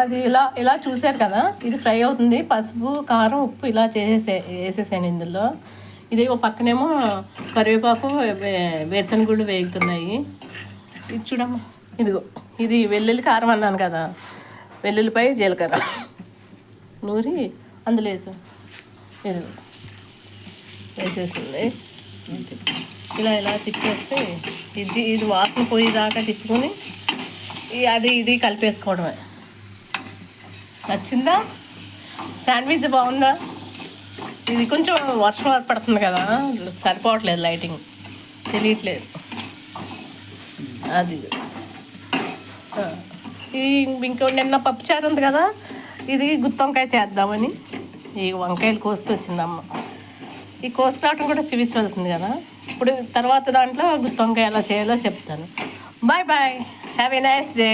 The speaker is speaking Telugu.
అది ఇలా ఇలా చూసారు కదా, ఇది ఫ్రై అవుతుంది. పసుపు కారం ఉప్పు ఇలా వేసేసాను ఇందులో. ఇది ఒక పక్కనేమో కరివేపాకు వేరుశనగుళ్ళు వేగుతున్నాయి. ఇది చూడమ్మా, ఇదిగో ఇది వెల్లుల్లి కారం అన్నాను కదా, వెల్లుల్లిపై జీలకర్ర నూరి అందులో వేసాం. ఇదిగో వేసేసింది. ఇలా ఇలా తిప్పేస్తే ఇది వాసన పోయేదాకా తిప్పుకొని ఇది కలిపేసుకోవడమే. నచ్చిందా? శాండ్విచ్ బాగుందా? ఇది కొంచెం వర్షం పడుతుంది కదా, సరిపోవట్లేదు, లైటింగ్ తెలియట్లేదు. అది ఇంకో నిన్న పప్పుచారు ఉంది కదా, ఇది గుత్తి వంకాయ చేద్దామని ఈ వంకాయలు కోసుకొచ్చిందమ్మ. ఈ కోసుకురావటం కూడా చూపించవలసింది కదా. ఇప్పుడు తర్వాత దాంట్లో గుత్తి వంకాయ ఎలా చేయాలో చెప్తాను. Bye bye, have a nice day.